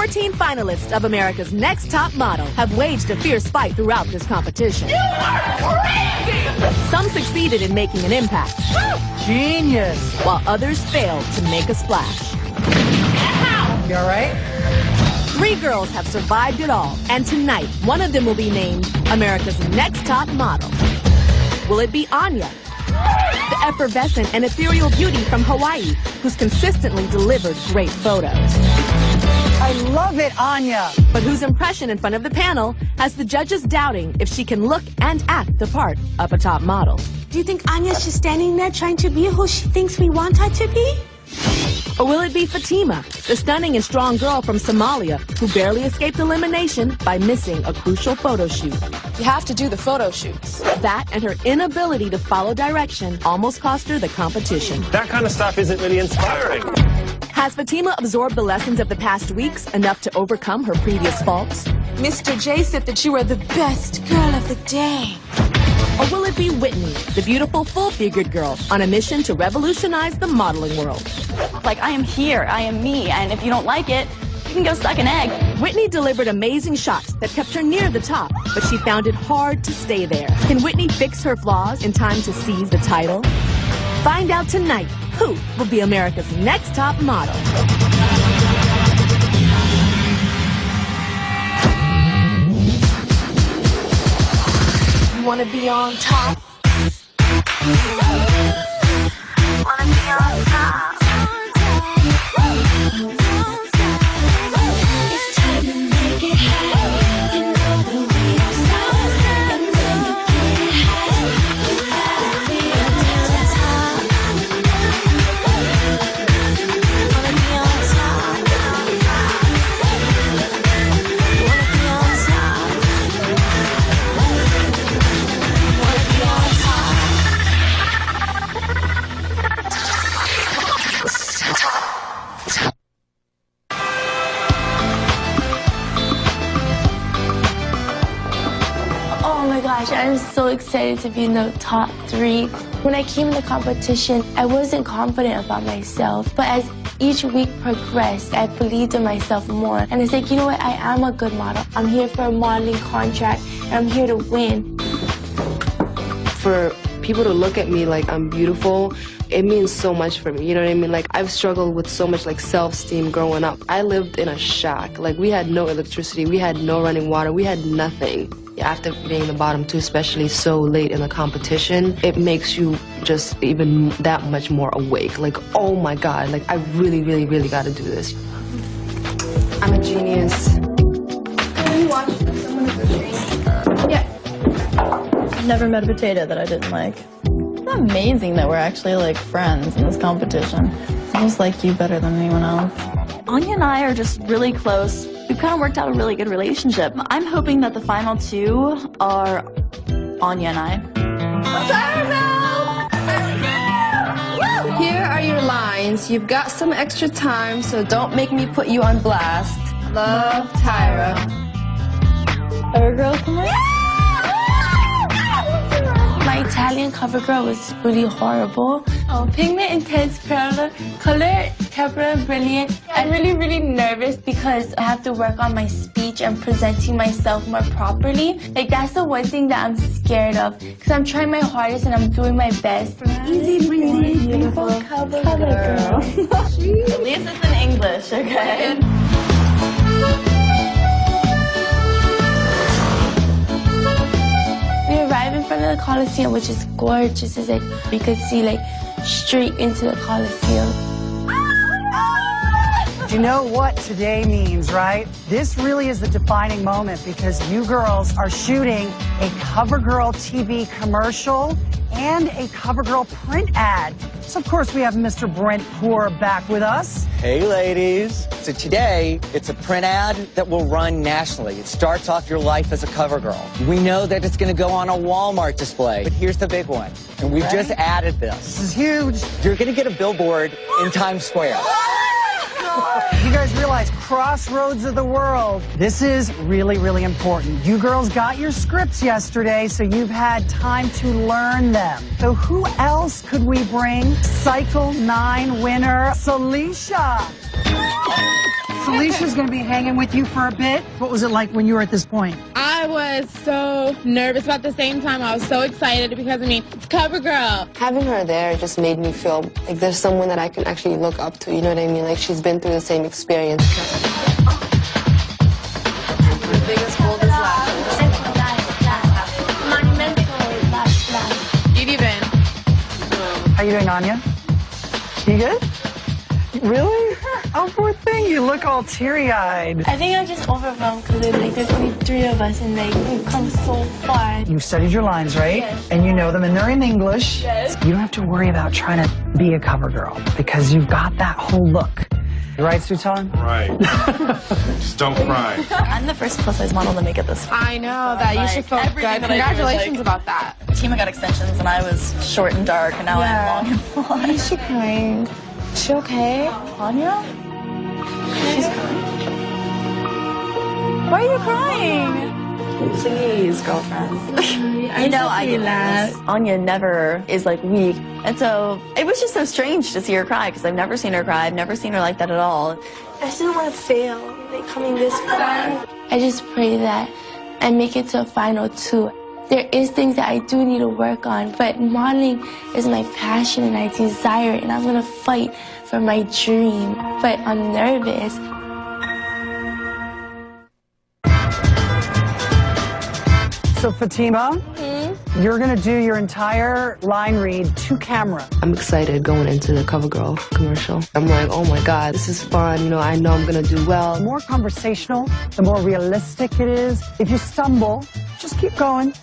14 finalists of America's Next Top Model have waged a fierce fight throughout this competition. You are crazy! Some succeeded in making an impact. Genius! While others failed to make a splash. Ow! You all right? 3 girls have survived it all, and tonight, one of them will be named America's Next Top Model. Will it be Anya, the effervescent and ethereal beauty from Hawaii, who's consistently delivered great photos? I love it, Anya! But whose impression in front of the panel has the judges doubting if she can look and act the part of a top model? Do you think Anya's just standing there trying to be who she thinks we want her to be? Or will it be Fatima, the stunning and strong girl from Somalia who barely escaped elimination by missing a crucial photo shoot? You have to do the photo shoots. That and her inability to follow direction almost cost her the competition. That kind of stuff isn't really inspiring. Has Fatima absorbed the lessons of the past weeks enough to overcome her previous faults? Mr. J said that you were the best girl of the day. Or will it be Whitney, the beautiful, full-figured girl on a mission to revolutionize the modeling world? Like, I am here, I am me, and if you don't like it, you can go suck an egg. Whitney delivered amazing shots that kept her near the top, but she found it hard to stay there. Can Whitney fix her flaws in time to seize the title? Find out tonight who will be America's Next Top Model. Wanna be on top? Wanna be on top? It's time to make it happen. You know that we don't stop. And when you get it high, you gotta be on top. Wanna be on top? Wanna be on top? Oh my gosh, I'm so excited to be in the top 3. When I came in the competition, I wasn't confident about myself, but as each week progressed, I believed in myself more. And I said, you know what, I am a good model. I'm here for a modeling contract, and I'm here to win. For people to look at me like I'm beautiful, it means so much for me, you know what I mean? Like, I've struggled with so much, like, self-esteem growing up. I lived in a shack. Like, we had no electricity, we had no running water, we had nothing. After being the bottom 2, especially so late in the competition, it makes you just even that much more awake. Like, oh my God, like, I really, really, really gotta do this. I'm a genius. Can you watch someone in the street? Yeah. Never met a potato that I didn't like. It's amazing that we're actually like friends in this competition. I just like you better than anyone else. Anya and I are just really close. We've kind of worked out a really good relationship. I'm hoping that the final 2 are Anya and I. Here are your lines. You've got some extra time, so don't make me put you on blast. Love, Tyra. Cover girl, come on. My Italian cover girl was really horrible. Pigment intense, color temperament brilliant. I'm really, really nervous because I have to work on my speech and presenting myself more properly. Like, that's the one thing that I'm scared of because I'm trying my hardest and I'm doing my best. Easy breezy, beautiful cover girl. At least it's in English, okay? We arrive in front of the Coliseum, which is gorgeous. It's like we could see like straight into the Coliseum. You know what today means, right? This really is the defining moment because you girls are shooting a CoverGirl TV commercial and a CoverGirl print ad. So, of course, we have Mr. Brent Poor back with us. Hey, ladies. So today, it's a print ad that will run nationally. It starts off your life as a CoverGirl. We know that it's going to go on a Walmart display, but here's the big one. And we've just added this. This is huge. You're going to get a billboard in Times Square. You guys realize crossroads of the world. This is really, really important. You girls got your scripts yesterday, so you've had time to learn them. So who else could we bring? Cycle 9 winner, Celicia. Felicia's going to be hanging with you for a bit. What was it like when you were at this point? I was so nervous, but at the same time, I was so excited because, I mean, it's CoverGirl. Having her there just made me feel like there's someone that I can actually look up to, you know what I mean? Like she's been through the same experience. The biggest, boldest lashes. Monumental lash blast. Beauty Bin. How you doing, Anya? You good? Really? Oh, poor thing. You look all teary-eyed. I think I'm just overwhelmed because like, there's only 3 of us and like we've come so far. You've studied your lines, right? Yes. And you know them, and they're in English. Yes. You don't have to worry about trying to be a cover girl because you've got that whole look. Right, Sutan? Right. Just don't cry. I'm the first plus-size model to make it this far. I know that. You should feel good. everything that I do is, Congratulations like- about that. Tima got extensions and I was short and dark and now I'm long and blonde. Why is she crying? Is she okay? Anya? She's crying. Why are you crying? Please, girlfriend. You know, I get that. Anya never is like weak. And so it was just so strange to see her cry because I've never seen her cry. I've never seen her like that at all. I just didn't want to fail, like coming this far. I just pray that I make it to a final 2. There is things that I do need to work on, but modeling is my passion and I desire it, and I'm gonna fight for my dream. But I'm nervous. So, Fatima, you're going to do your entire line read to camera. I'm excited going into the CoverGirl commercial. I'm like, oh my God, this is fun. You know I'm gonna do well. The more conversational, the more realistic it is. If you stumble, just keep going.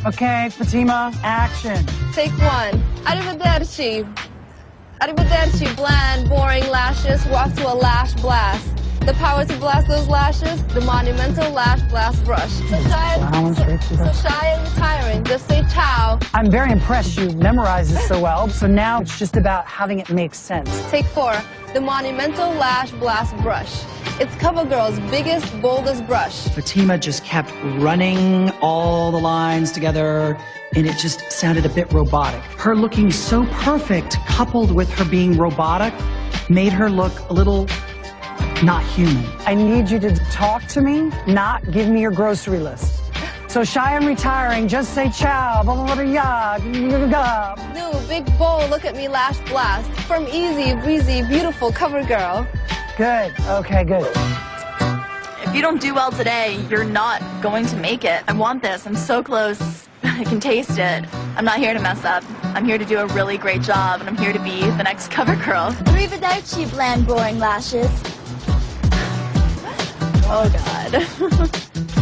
Okay, Fatima, action. Take 1. Arrivederci. Arrivederci, bland, boring lashes. We're off to a lash blast. The power to blast those lashes, the monumental lash blast brush. So shy and retiring, just say ciao. I'm very impressed you memorized it so well. So now it's just about having it make sense. Take 4, the monumental lash blast brush. It's CoverGirl's biggest, boldest brush. Fatima just kept running all the lines together, and it just sounded a bit robotic. Her looking so perfect, coupled with her being robotic, made her look a little not human. I need you to talk to me, not give me your grocery list. So shy and retiring, just say ciao, blah, blah, blah, blah, blah. New, big, bold, look at me, lash blast. From easy, breezy, beautiful CoverGirl. Good, okay, good. If you don't do well today, you're not going to make it. I want this. I'm so close. I can taste it. I'm not here to mess up. I'm here to do a really great job, and I'm here to be the next CoverGirl. Arrivederci, bland, boring lashes. Oh, God.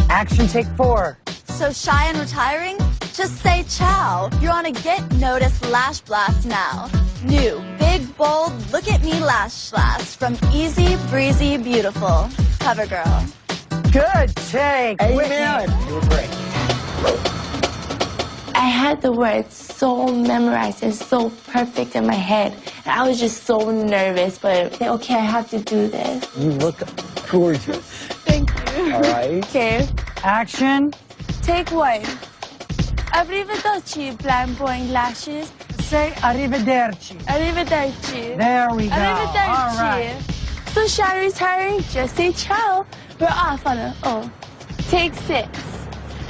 Action, take 4. So shy and retiring? Just say ciao. You're on a Get Noticed Lash Blast now. New, big, bold, look at me lash blast from Easy Breezy Beautiful. CoverGirl. Good take. Amen. You were great. I had the words so memorized and so perfect in my head. And I was just so nervous, but okay, I have to do this. You look gorgeous. Thank you. All right. Okay. Action. Take 1. Arrivederci, bland, boring lashes. Say arrivederci. Arrivederci. There we go. Arrivederci. All right. So shy retiring, just say ciao. We're off on a Take 6.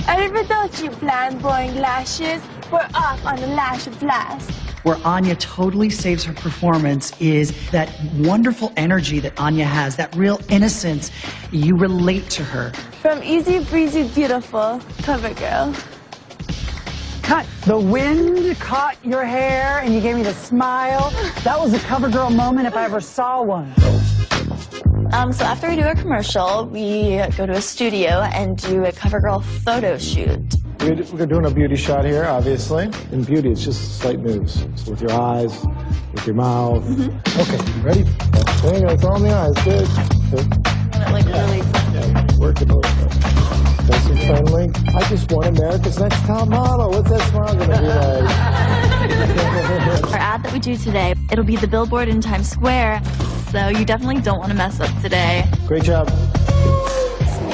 Arrivederci, bland, boring lashes. We're off on a lash blast. Where Anya totally saves her performance is that wonderful energy that Anya has, that real innocence. You relate to her. From Easy Breezy Beautiful, CoverGirl. Cut. The wind caught your hair and you gave me the smile. That was a CoverGirl moment if I ever saw one. So after we do a commercial, we go to a studio and do a CoverGirl photo shoot. We're doing a beauty shot here, obviously. In beauty, it's just slight moves. So with your eyes, with your mouth. Okay, ready? There you go. It's all in the eyes. Good. Work it over. Nice and friendly. I just won America's Next Top Model. What's that smile going to be like? Our ad that we do today, it'll be the billboard in Times Square, so you definitely don't want to mess up today. Great job.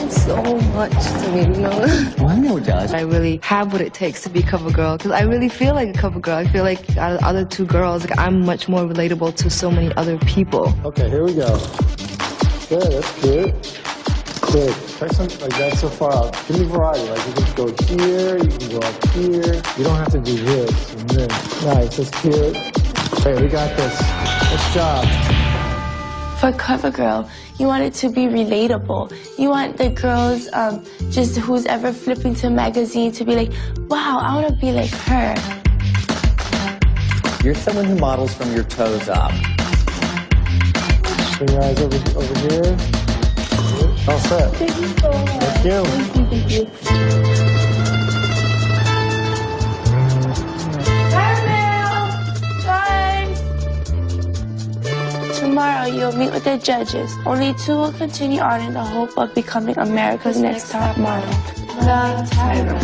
So much to me, you know. I know it does. I really have what it takes to be CoverGirl because I really feel like a CoverGirl. I feel like out of the other 2 girls, like I'm much more relatable to so many other people. Okay, here we go. good. That's cute. Good. Try something like that so far out. Give me variety. Like you can go here, you can go up here. You don't have to do this and this. Nice. That's cute. Hey, we got this. Nice job. For CoverGirl, you want it to be relatable. You want the girls, just who's ever flipping to a magazine to be like, wow, I want to be like her. You're someone who models from your toes up. Bring your eyes over here. All set. Thank you so much. Thank you. Thank you. Tomorrow you'll meet with the judges. Only 2 will continue on in the hope of becoming America's next top model. Love, Tyra.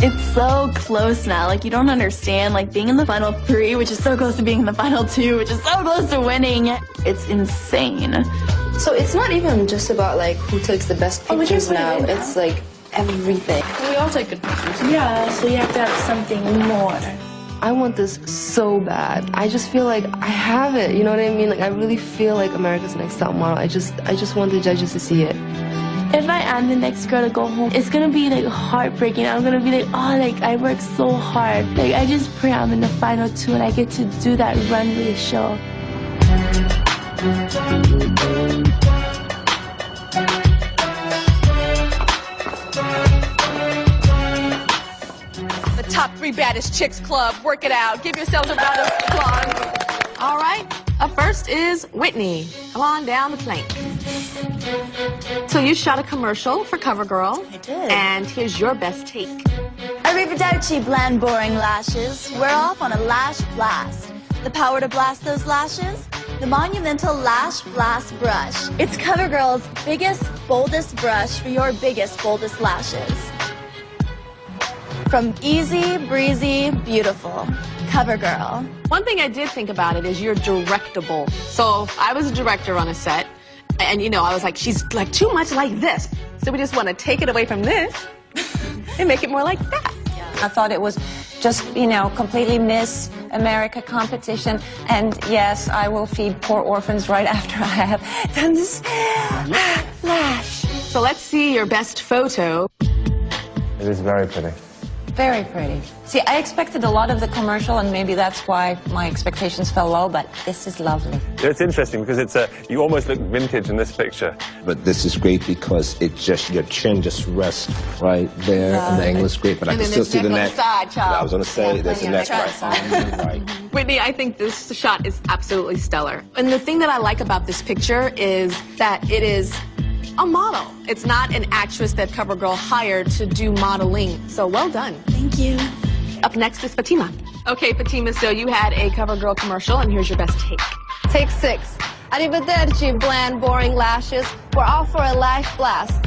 It's so close now. Like, you don't understand. Like, being in the final 3, which is so close to being in the final 2, which is so close to winning. It's insane. So it's not even just about like who takes the best pictures now. It's like everything. We all take good pictures. Yeah, so you have to have something more. I want this so bad. I just feel like I have it. You know what I mean? Like I really feel like America's Next Top Model. I just want the judges to see it. If I am the next girl to go home, it's gonna be like heartbreaking. I'm gonna be like, oh, like I worked so hard. Like I just pray I'm in the final 2 and I get to do that runway show. The top 3 baddest chicks club. Work it out. Give yourselves a round of applause. All right. Up first is Whitney. Come on down the plank. So you shot a commercial for CoverGirl. I did. And here's your best take. Arrivederci, bland, boring lashes. We're off on a lash blast. The power to blast those lashes? The monumental Lash Blast Brush. It's CoverGirl's biggest, boldest brush for your biggest, boldest lashes. From easy, breezy, beautiful. CoverGirl. One thing I did think about it is you're directable. So if I was a director on a set, and you know, I was like, she's like too much like this. So we just want to take it away from this and make it more like that. I thought it was just, you know, completely Miss America competition. And yes, I will feed poor orphans right after I have done this lash. So let's see your best photo. It is very pretty. Very pretty. See, I expected a lot of the commercial, and maybe that's why my expectations fell low, but this is lovely. It's interesting because you almost look vintage in this picture. But this is great because it just, your chin just rests right there, and the angle is great, but I can still see the neck. I was going to say, there's a neck right. Whitney, I think this shot is absolutely stellar. And the thing that I like about this picture is that it is a model. It's not an actress that CoverGirl hired to do modeling. So well done. Thank you. Up next is Fatima. Okay, Fatima, so you had a CoverGirl commercial, and here's your best take. Take 6. Arrivederci, bland, boring lashes. We're off for a lash blast.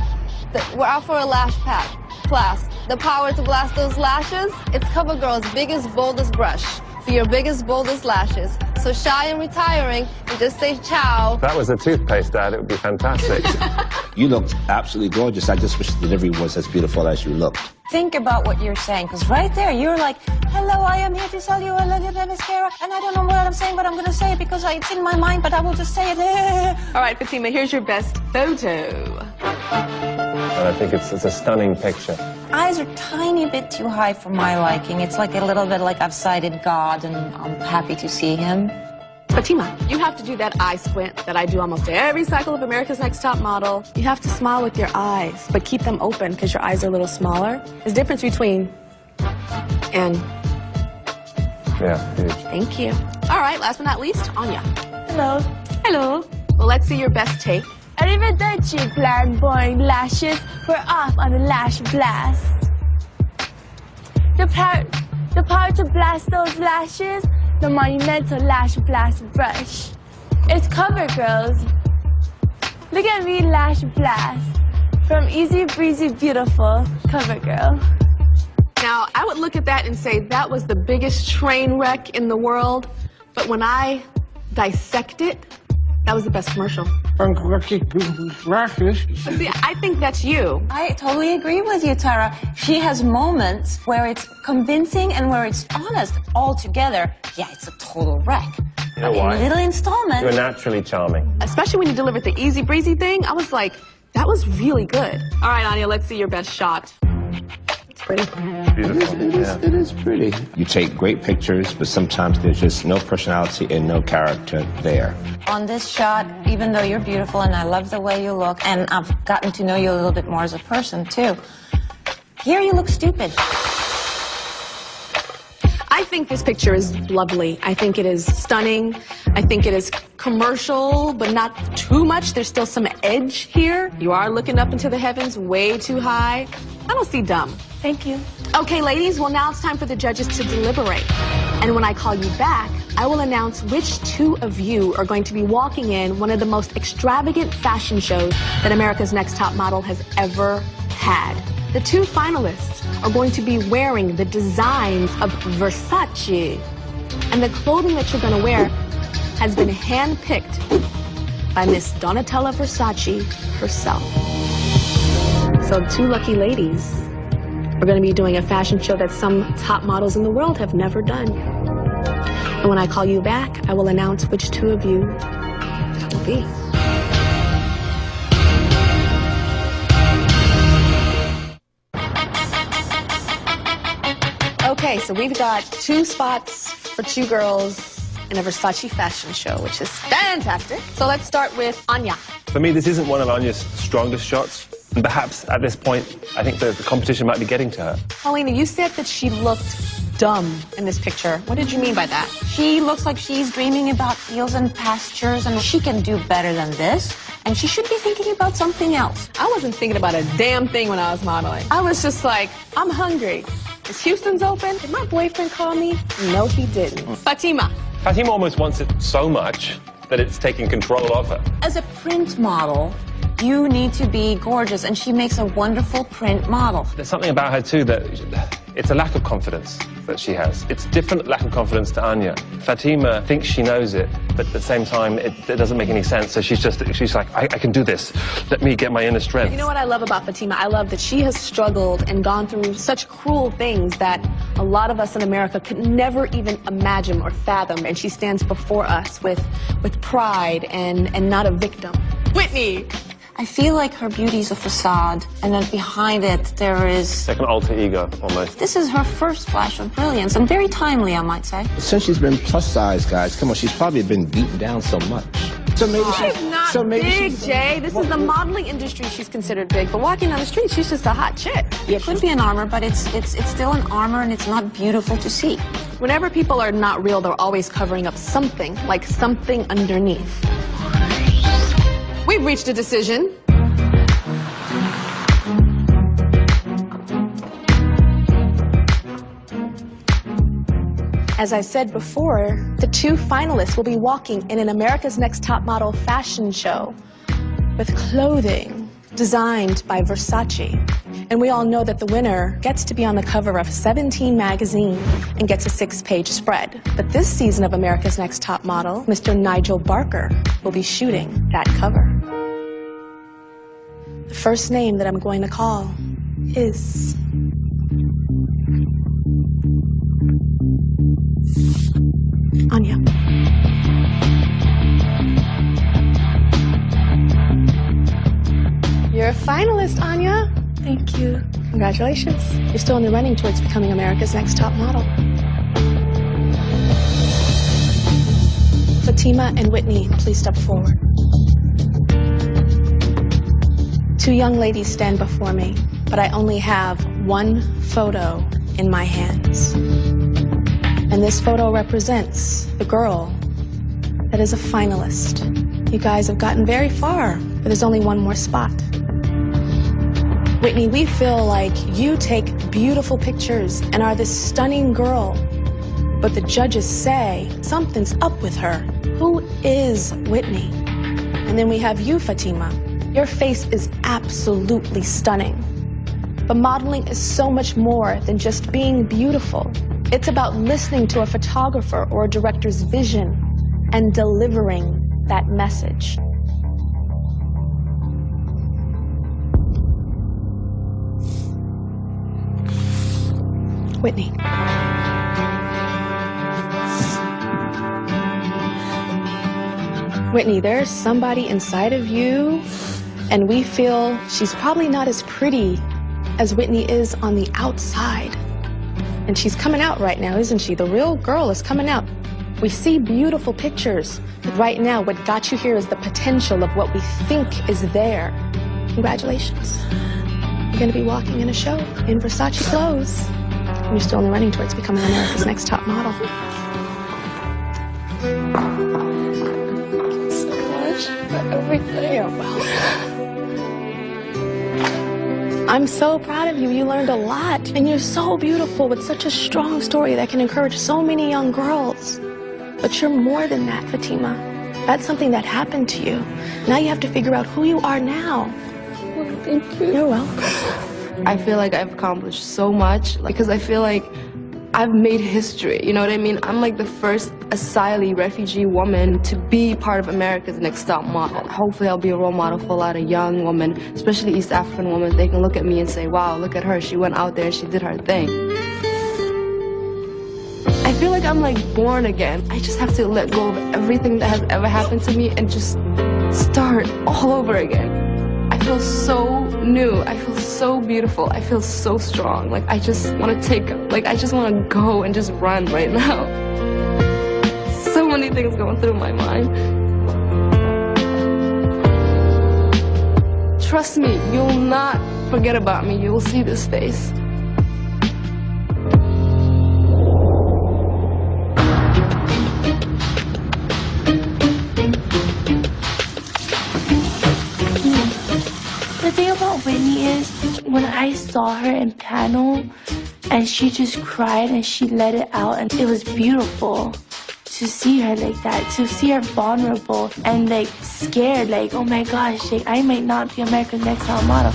We're off for a lash blast. The power to blast those lashes? It's CoverGirl's biggest, boldest brush for your biggest, boldest lashes. So shy and retiring, and just say ciao. If that was a toothpaste ad, it would be fantastic. You looked absolutely gorgeous. I just wish the delivery was as beautiful as you looked. Think about what you're saying, because right there, you're like, hello, I am here to sell you a little mascara, and I don't know what I'm saying, but I'm going to say it because it's in my mind, but I will just say it. All right, Fatima, here's your best photo. And I think it's a stunning picture. Eyes are a tiny bit too high for my liking. It's like a little bit like I've sighted God, and I'm happy to see him. Fatima, you have to do that eye squint that I do almost every cycle of America's Next Top Model. You have to smile with your eyes, but keep them open because your eyes are a little smaller. There's a difference between and. Yeah, huge. Thank you. All right, last but not least, Anya. Hello. Hello. Well, let's see your best take. Arrivederci, bland, boring lashes. We're off on a lash blast. The power to blast those lashes. The monumental Lash Blast Brush. It's CoverGirl's. Look at me, Lash Blast. From easy, breezy, beautiful, CoverGirl. Now, I would look at that and say that was the biggest train wreck in the world, but when I dissect it, that was the best commercial. See, I think that's you. I totally agree with you, Tara. She has moments where it's convincing and where it's honest all together. Yeah, it's a total wreck. You know why? Little installment. You're naturally charming. Especially when you delivered the easy breezy thing, I was like, that was really good. All right, Anya, let's see your best shot. It's pretty. Beautiful. It is pretty. You take great pictures, but sometimes there's just no personality and no character there. On this shot, even though you're beautiful and I love the way you look, and I've gotten to know you a little bit more as a person, too, here you look stupid. I think this picture is lovely. I think it is stunning. I think it is commercial, but not too much. There's still some edge here. You are looking up into the heavens way too high. I don't see dumb. Thank you. Okay, ladies, well, now it's time for the judges to deliberate. And when I call you back, I will announce which two of you are going to be walking in one of the most extravagant fashion shows that America's Next Top Model has ever had. The two finalists are going to be wearing the designs of Versace. And the clothing that you're going to wear has been handpicked by Miss Donatella Versace herself. So two lucky ladies are going to be doing a fashion show that some top models in the world have never done. And when I call you back, I will announce which two of you that will be. Okay, so we've got two spots for two girls in a Versace fashion show, which is fantastic. So let's start with Anya. For me, this isn't one of Anya's strongest shots. And perhaps at this point, I think the competition might be getting to her. Paulina, you said that she looked dumb in this picture. What did you mean by that? She looks like she's dreaming about fields and pastures, and she can do better than this. And she should be thinking about something else. I wasn't thinking about a damn thing when I was modeling. I was just like, I'm hungry. Is Houston's open? Did my boyfriend call me? No, he didn't. Fatima. Fatima almost wants it so much that it's taking control of her. As a print model, you need to be gorgeous, and she makes a wonderful print model. There's something about her, too, that it's a lack of confidence that she has. It's different lack of confidence to Anya. Fatima thinks she knows it, but at the same time, it doesn't make any sense. So she's like, I can do this. Let me get my inner strength. You know what I love about Fatima? I love that she has struggled and gone through such cruel things that a lot of us in America could never even imagine or fathom. And she stands before us with pride and not a victim. Whitney! I feel like her beauty's a facade, and then behind it there is... like an alter ego, almost. This is her first flash of brilliance, and very timely, I might say. Since she's been plus size, guys, come on, she's probably been beaten down so much. So maybe she's not big, Jay. This is the modeling industry she's considered big, but walking down the street, she's just a hot chick. It could be an armor, but it's still an armor, and it's not beautiful to see. Whenever people are not real, they're always covering up something, like something underneath. We've reached a decision. As I said before, the two finalists will be walking in an America's Next Top Model fashion show with clothing designed by Versace. And we all know that the winner gets to be on the cover of 17 magazine and gets a 6-page spread. But this season of America's Next Top Model, Mr. Nigel Barker will be shooting that cover. The first name that I'm going to call is... Anya. You're a finalist, Anya. Thank you. Congratulations. You're still in the running towards becoming America's Next Top Model. Fatima and Whitney, please step forward. Two young ladies stand before me, but I only have one photo in my hands. And this photo represents the girl that is a finalist. You guys have gotten very far, but there's only one more spot. Whitney, we feel like you take beautiful pictures and are this stunning girl, but the judges say something's up with her. Who is Whitney? And then we have you, Fatima. Your face is absolutely stunning. But modeling is so much more than just being beautiful. It's about listening to a photographer or a director's vision and delivering that message. Whitney. Whitney, there's somebody inside of you, and we feel she's probably not as pretty as Whitney is on the outside. And she's coming out right now, isn't she? The real girl is coming out. We see beautiful pictures. But right now, what got you here is the potential of what we think is there. Congratulations. You're going to be walking in a show in Versace clothes. And you're still in the running towards becoming America's Next Top Model. Everything. I'm so proud of you. You learned a lot. And you're so beautiful with such a strong story that can encourage so many young girls. But you're more than that, Fatima. That's something that happened to you. Now you have to figure out who you are now. Well, thank you. You're welcome. I feel like I've accomplished so much because I feel like I've made history, you know what I mean? I'm like the first asylee refugee woman to be part of America's Next Top Model. Hopefully I'll be a role model for a lot of young women, especially East African women. They can look at me and say, wow, look at her. She went out there and she did her thing. I feel like I'm like born again. I just have to let go of everything that has ever happened to me and just start all over again. I feel so new. I feel so beautiful. I feel so strong. Like I just want to I just want to go and just run right now. So many things going through my mind. Trust me, you'll not forget about me. You will see this face. The thing about Whitney is, when I saw her in panel, and she just cried and she let it out, and it was beautiful to see her like that, to see her vulnerable and like scared, like, oh my gosh, like, I might not be America's Next Top Model.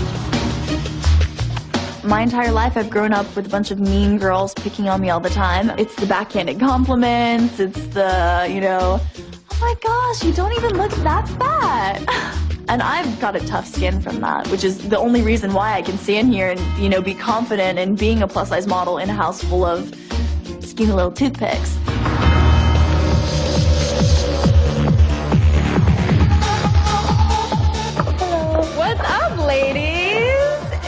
My entire life, I've grown up with a bunch of mean girls picking on me all the time. It's the backhanded compliments, it's the, you know, oh my gosh, you don't even look that fat. And I've got a tough skin from that, which is the only reason why I can stand here and, you know, be confident in being a plus-size model in a house full of skinny little toothpicks. Hello. What's up, ladies?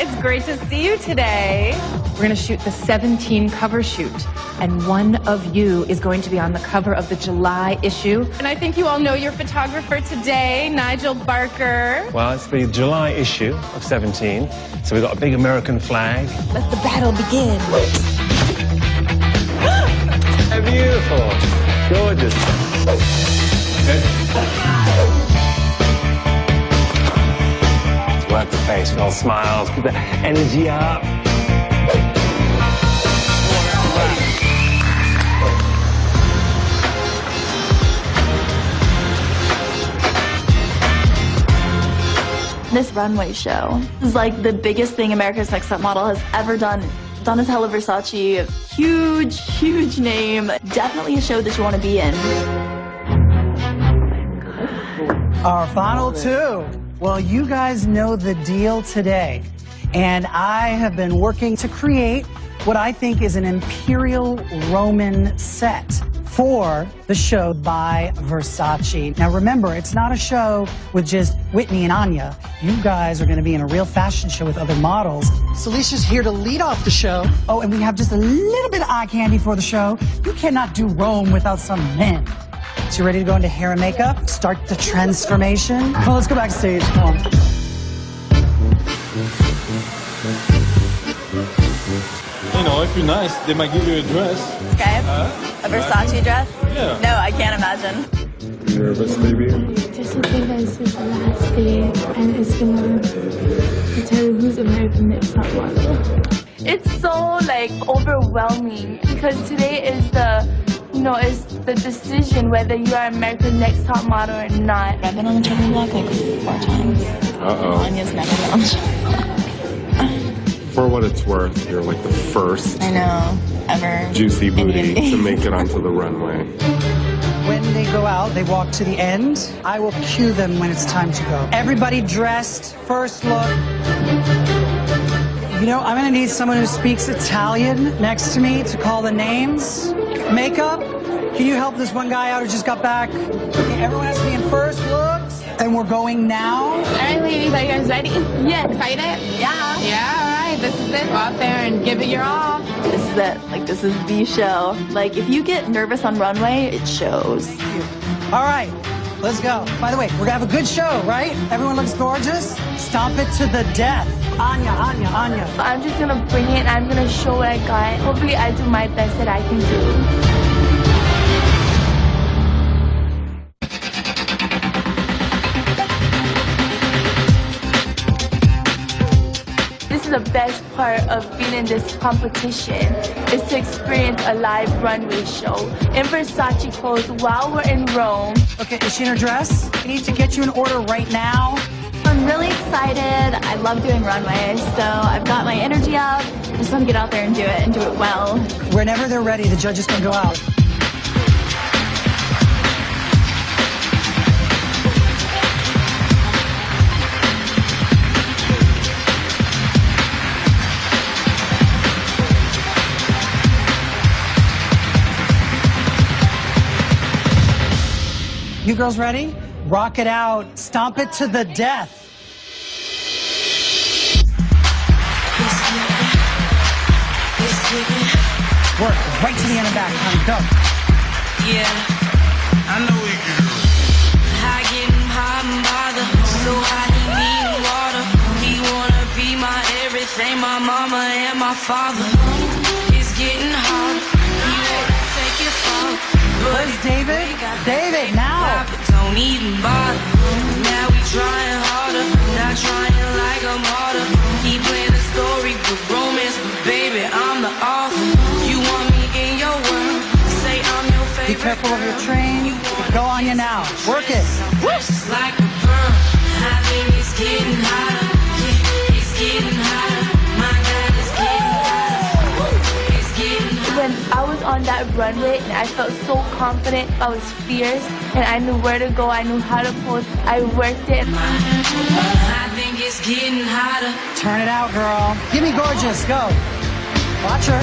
It's great to see you today. We're going to shoot the 17 cover shoot, and one of you is going to be on the cover of the July issue. And I think you all know your photographer today, Nigel Barker. Well, it's the July issue of 17, so we've got a big American flag. Let the battle begin. Beautiful. Gorgeous. Work the face with all smiles, keep the energy up. This runway show is like the biggest thing America's Next Top Model has ever done. Donatella Versace, huge, huge name. Definitely a show that you want to be in. Our final two. Well, you guys know the deal today. And I have been working to create what I think is an Imperial Roman set for the show by Versace. Now remember, it's not a show with just Whitney and Anya. You guys are going to be in a real fashion show with other models. Celicia's here to lead off the show. Oh, and we have just a little bit of eye candy for the show. You cannot do Rome without some men. So you ready to go into hair and makeup? Start the transformation? Well, let's go backstage. Come on. You know, if you're nice, they might give you a dress. Okay. A Versace dress? Yeah. No, I can't imagine. Nervous, baby? Just to think that this is the last day, and it's gonna tell you who's America's Next Top Model. It's so like overwhelming because today is the, you know, is the decision whether you are America's Next Top Model or not. I've been on the chopping block like 4 times. Anya's never been on the chopping block. For what it's worth, you're like the first I know, ever. juicy booty to make it onto the runway. When they go out, they walk to the end. I will cue them when it's time to go. Everybody dressed, first look. You know, I'm gonna need someone who speaks Italian next to me to call the names. Makeup, can you help this one guy out who just got back? Okay, everyone has to be in first looks, and we're going now. All right, ladies, are you guys ready? Yeah. Excited? Yeah. Yeah, all right, this is it. Go out there and give it your all. This is it. Like, this is the show. Like, if you get nervous on runway, it shows. All right, let's go. By the way, we're gonna have a good show, right? Everyone looks gorgeous. Stomp it to the death. Anya. I'm just gonna bring it and I'm gonna show what I got. Hopefully I do my best that I can do. This is the best part of being in this competition is to experience a live runway show in Versace clothes while we're in Rome. Okay, is she in her dress? We need to get you in order right now. I'm really excited. I love doing runway, so I've got my energy up. I just want to get out there and do it well. Whenever they're ready, the judges can go out. You girls ready? Rock it out. Stomp it to the death. Work right to the end and back, honey. Go. Yeah, I know it, girl. High getting hot and bothered. So high he need water. He wanna be my everything, my mama and my father. It's getting hard. He wanna take it far. Where's David? David, now. Don't even bother. Now we trying harder. Not trying like a martyr. He playing a story, good romance, but baby, I'm the author. You want me in your world? Say I'm your favorite. Be careful of your train. Go on you now. Work it. Just like a pearl. I think it's getting hotter. Yeah, it's getting hotter. My God, it's getting hotter. It's getting hotter. When I was on that runway, I felt so confident. I was fierce, and I knew where to go. I knew how to pose. I worked it. I think it's getting hotter. Turn it out, girl. Give me gorgeous. Go. Watch her.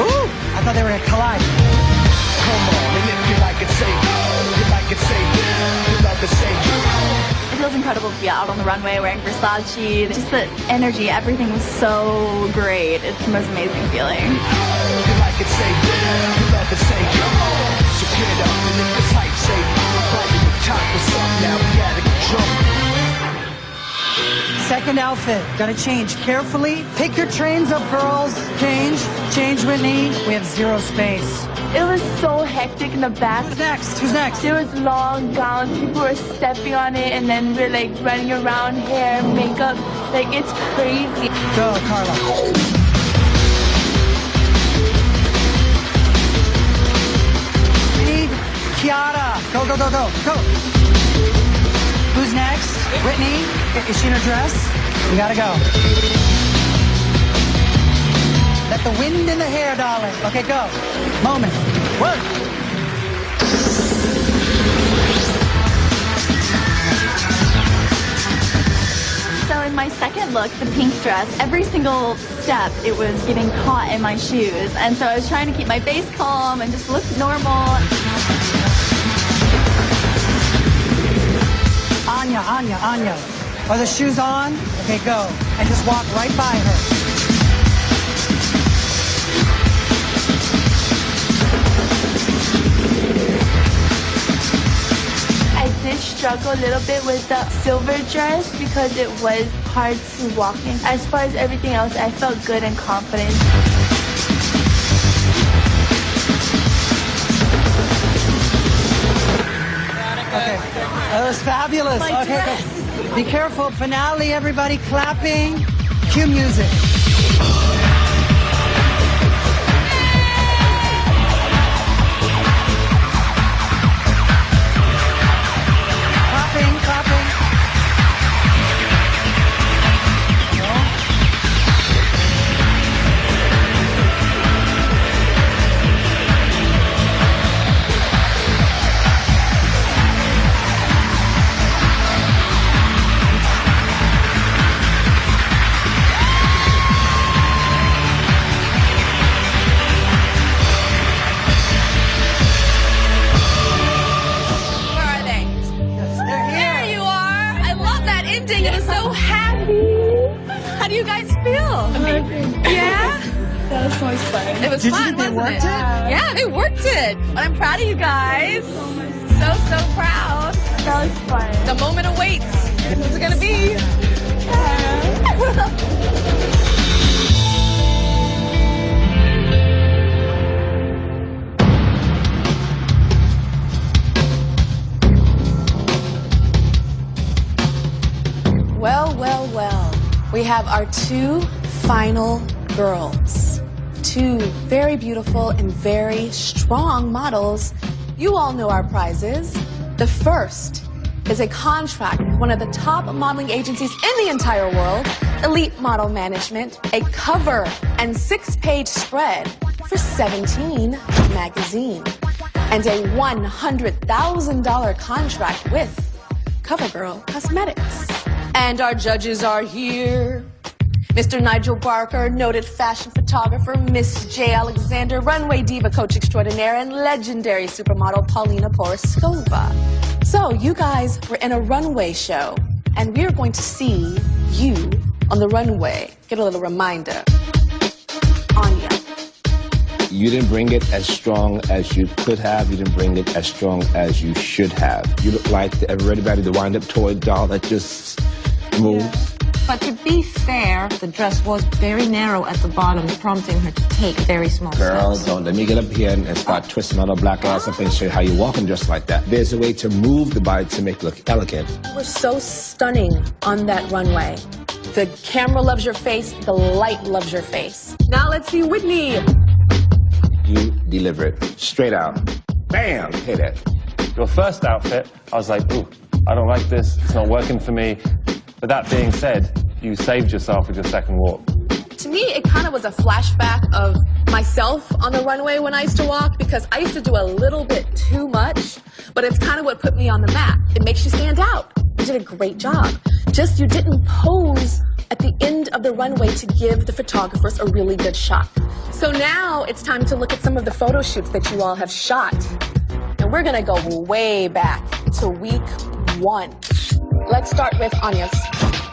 Ooh, I thought they were gonna collide. Come on, and if you like it, say go. You like it, say yeah. You love it, say go. It feels incredible to be out on the runway wearing Versace. Just the energy, everything was so great. It's the most amazing feeling. You like it, say yeah. You love it, say go. So get it up and if it's hype, say party with top what's up now. We gotta jump. Second outfit. Gotta change carefully. Pick your trains up, girls. Change, Whitney. We have zero space. It was so hectic in the back. Who's next? Who's next? There was long gowns. People were stepping on it, and then we're like running around, hair, makeup. Like, it's crazy. Go, Carla. We need Kiara. Go. Who's next? Whitney. Is she in her dress? We gotta go. Let the wind in the hair, darling. Okay, go. Moment. Work. So in my second look, the pink dress, every single step, it was getting caught in my shoes. And so I was trying to keep my face calm and just look normal. Anya. Are the shoes on? Okay, go. And just walk right by her. I did struggle a little bit with the silver dress because it was hard to walk in. As far as everything else, I felt good and confident. Okay. That was fabulous. Okay. Be careful. Finale, everybody clapping. Cue music. Clapping. acting. It was so happy. How do you guys feel? Amazing. Yeah? That was so much fun. It was fun, wasn't it? Yeah, they worked it. But I'm proud of you guys. So proud. That was fun. The moment awaits. What's it gonna be? Well. We have our two final girls. Two very beautiful and very strong models. You all know our prizes. The first is a contract with one of the top modeling agencies in the entire world, Elite Model Management, a cover and 6-page spread for 17 magazine, and a $100,000 contract with CoverGirl Cosmetics. And our judges are here. Mr. Nigel Barker, noted fashion photographer, Miss J. Alexander, runway diva coach extraordinaire, and legendary supermodel Paulina Poroskova. So you guys were in a runway show, and we're going to see you on the runway. Get a little reminder. Anya. You didn't bring it as strong as you could have. You didn't bring it as strong as you should have. You look like everybody, the wind-up toy doll that just moves. Yeah. But to be fair, the dress was very narrow at the bottom, prompting her to take very small Girl, steps. don't let me get up here and start twisting on a black ass up and show you how you walking just like that. There's a way to move the body to make it look elegant. You were so stunning on that runway. The camera loves your face, the light loves your face. Now let's see Whitney. You deliver it straight out. Bam! Hit it. Your first outfit, I was like, ooh, I don't like this. It's not working for me. But that being said, you saved yourself with your second walk. To me, it kind of was a flashback of myself on the runway when I used to walk, because I used to do a little bit too much, but it's kind of what put me on the map. It makes you stand out. You did a great job. Just you didn't pose at the end of the runway to give the photographers a really good shot. So now it's time to look at some of the photo shoots that you all have shot. And we're gonna go way back to week 1. Let's start with Anya's.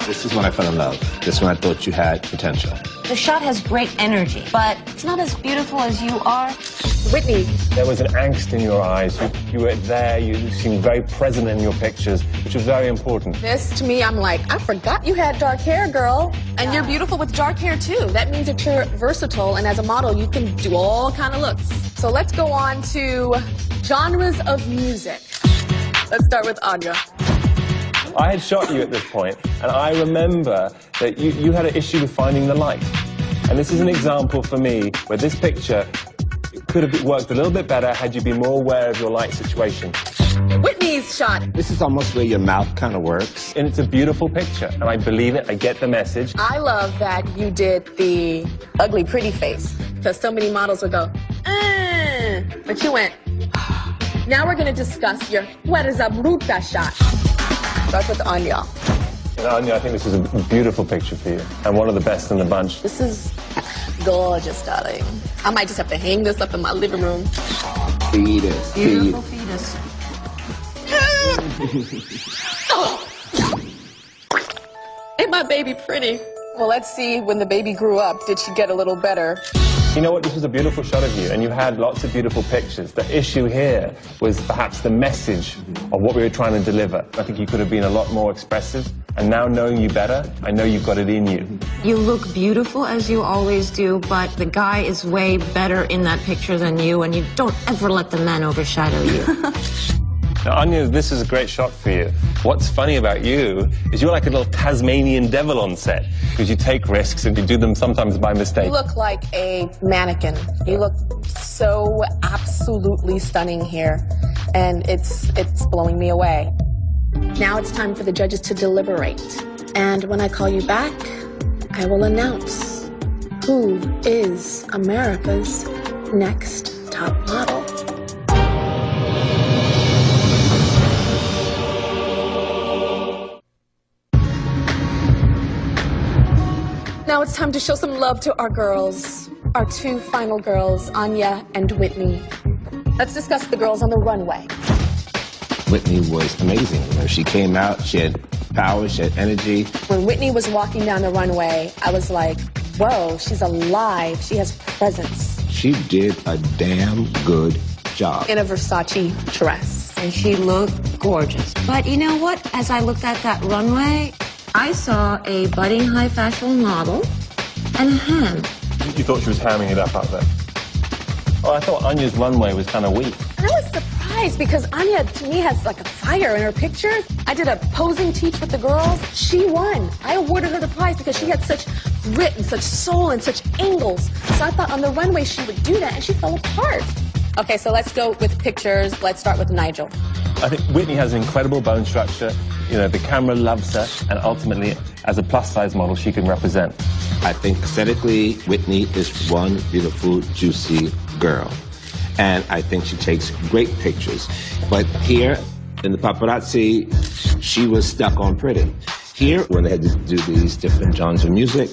This is when I fell in love. This is when I thought you had potential. The shot has great energy, but it's not as beautiful as you are. Whitney. There was an angst in your eyes. You were there, you seemed very present in your pictures, which was very important. This, to me, I'm like, I forgot you had dark hair, girl. And you're beautiful with dark hair, too. That means that you're versatile, and as a model, you can do all kind of looks. So let's go on to genres of music. Let's start with Anya. I had shot you at this point, and I remember that you had an issue with finding the light. And this is an example for me where this picture could have worked a little bit better had you been more aware of your light situation. Whitney's shot. This is almost where your mouth kind of works. And it's a beautiful picture, and I believe it, I get the message. I love that you did the ugly pretty face, because so many models would go, but you went. Now we're going to discuss your fuerza bruta shot. Start with Anya. And Anya, I think this is a beautiful picture for you, and one of the best in the bunch. This is gorgeous, darling. I might just have to hang this up in my living room. Fetus. Beautiful fetus. Ain't my baby pretty? Well, let's see when the baby grew up, did she get a little better? You know what, this was a beautiful shot of you, and you had lots of beautiful pictures. The issue here was perhaps the message of what we were trying to deliver. I think you could have been a lot more expressive, and now knowing you better, I know you've got it in you. You look beautiful as you always do, but the guy is way better in that picture than you, and you don't ever let the man overshadow you. Now, Anya, this is a great shot for you. What's funny about you is you're like a little Tasmanian devil on set, because you take risks and you do them sometimes by mistake. You look like a mannequin. You look so absolutely stunning here, and it's blowing me away. Now it's time for the judges to deliberate. And when I call you back, I will announce who is America's next top model. Now it's time to show some love to our girls, our two final girls, Anya and Whitney. Let's discuss the girls on the runway. Whitney was amazing. You know, she came out, she had power, she had energy. When Whitney was walking down the runway, I was like, whoa, she's alive. She has presence. She did a damn good job. In a Versace dress. And she looked gorgeous. But you know what? As I looked at that runway, I saw a budding high fashion model and a ham. You thought she was hamming it up out there? Oh, I thought Anya's runway was kind of weak. I was surprised because Anya, to me, has like a fire in her pictures. I did a posing teach with the girls. She won. I awarded her the prize because she had such grit and such soul and such angles. So I thought on the runway she would do that, and she fell apart. Okay, so let's go with pictures. Let's start with Nigel. I think Whitney has an incredible bone structure. You know, the camera loves her, and ultimately, as a plus-size model, she can represent. I think aesthetically, Whitney is one beautiful, juicy girl. And I think she takes great pictures. But here, in the paparazzi, she was stuck on pretty. Here, when they had to do these different genres of music,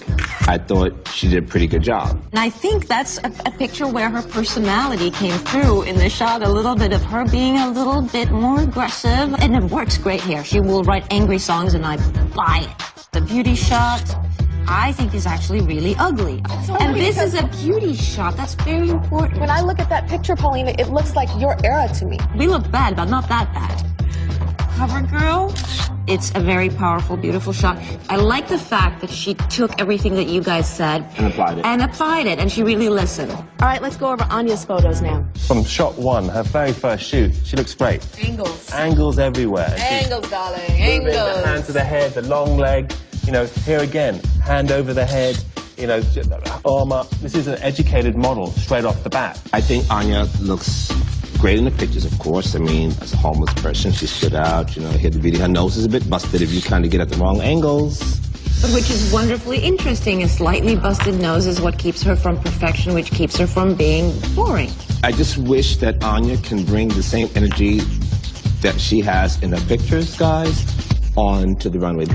I thought she did a pretty good job. And I think that's a picture where her personality came through in the shot, a little bit of her being a little bit more aggressive. And it works great here. She will write angry songs and I buy it. The beauty shot, I think, is actually really ugly. And this is a beauty shot. That's very important. When I look at that picture, Paulina, it looks like your era to me. We look bad, but not that bad. Cover girl, it's a very powerful, beautiful shot. I like the fact that she took everything that you guys said and applied it. And she really listened. All right, let's go over Anya's photos now. From shot one, her very first shoot, she looks great. Angles. Angles everywhere. Angles, darling. Moving Angles. the hand to the head, the long leg. You know, here again, hand over the head. You know, arm up. This is an educated model straight off the bat. I think Anya looks great in the pictures, of course. I mean, as a homeless person, she stood out. You know, here the beauty, her nose is a bit busted if you kind of get at the wrong angles. But which is wonderfully interesting. A slightly busted nose is what keeps her from perfection, which keeps her from being boring. I just wish that Anya can bring the same energy that she has in her pictures, guys, on to the runway.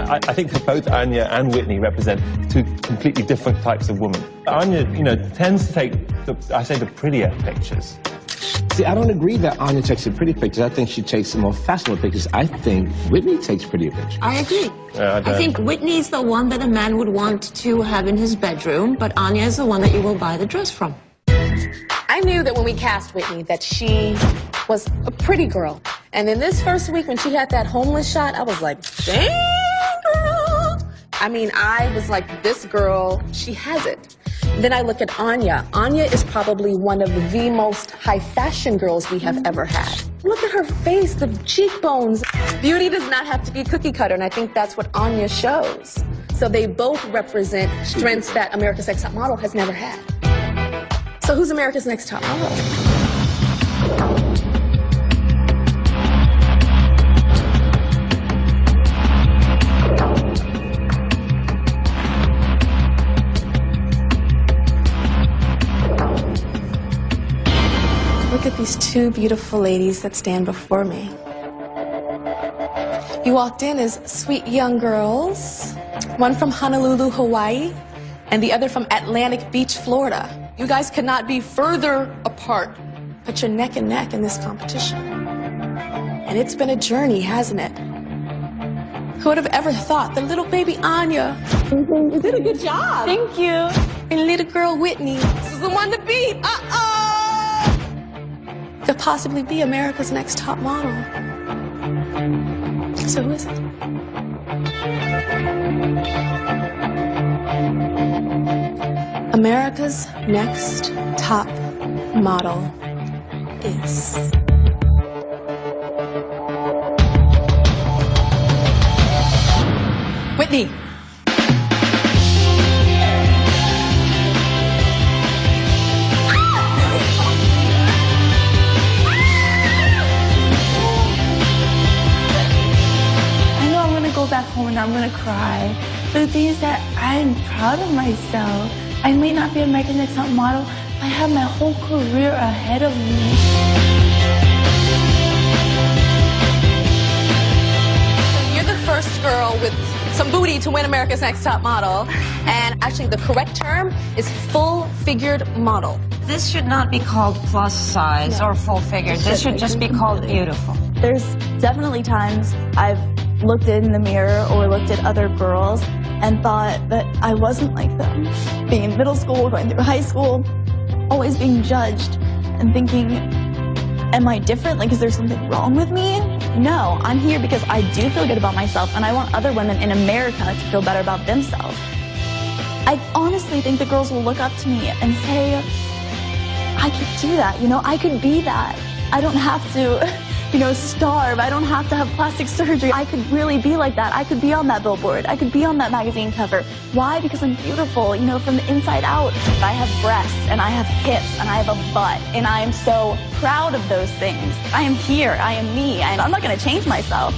I think that both Anya and Whitney represent two completely different types of women. Anya, you know, tends to take, the prettier pictures. See, I don't agree that Anya takes the pretty pictures. I think she takes the more fashionable pictures. I think Whitney takes prettier pictures. I agree. I think Whitney's the one that a man would want to have in his bedroom, but Anya is the one that you will buy the dress from. I knew that when we cast Whitney that she was a pretty girl. And in this first week when she had that homeless shot, I was like, damn, girl. I mean, I was like, this girl, she has it. Then I look at Anya. Anya is probably one of the most high fashion girls we have ever had. Look at her face, the cheekbones. Beauty does not have to be cookie cutter, and I think that's what Anya shows. So they both represent strengths that America's Next Top Model has never had. So who's America's Next Top Model? Look at these two beautiful ladies that stand before me. You walked in as sweet young girls, one from Honolulu, Hawaii, and the other from Atlantic Beach, Florida. You guys could not be further apart, but you're neck and neck in this competition. And it's been a journey, hasn't it? Who would have ever thought that little baby Anya, you did a good job. Thank you. And little girl Whitney, this is the one to beat. Could possibly be America's Next Top Model. So who is it? America's Next Top Model is... Whitney. Go back home and I'm gonna cry. But the thing is that I'm proud of myself. I may not be America's Next Top Model, but I have my whole career ahead of me. So you're the first girl with some booty to win America's Next Top Model, and actually the correct term is full-figured model. This should not be called plus size or full figured. This should just be called beautiful. There's definitely times I've looked in the mirror or looked at other girls and thought that I wasn't like them. Being in middle school, going through high school, always being judged and thinking, am I different? Like, is there something wrong with me? No, I'm here because I do feel good about myself and I want other women in America to feel better about themselves. I honestly think the girls will look up to me and say, I could do that, you know, I could be that. I don't have to, you know, starve. I don't have to have plastic surgery. I could really be like that. I could be on that billboard. I could be on that magazine cover. Why? Because I'm beautiful, you know, from the inside out. I have breasts and I have hips and I have a butt and I am so proud of those things. I am here. I am me and I'm not going to change myself.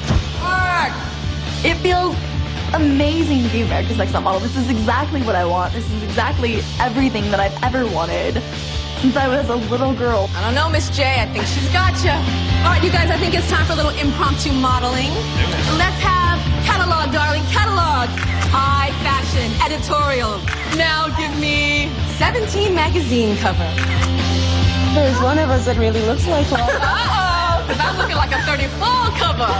It feels amazing to be America's Next Top Model. This is exactly what I want. This is exactly everything that I've ever wanted since I was a little girl. I don't know, Miss J. I think she's got you. All right, you guys, I think it's time for a little impromptu modeling. Let's have catalog, darling, catalog. High fashion, editorial. Now give me 17 magazine cover. There's one of us that really looks like one. Uh-oh, because I'm looking like a 34 cover.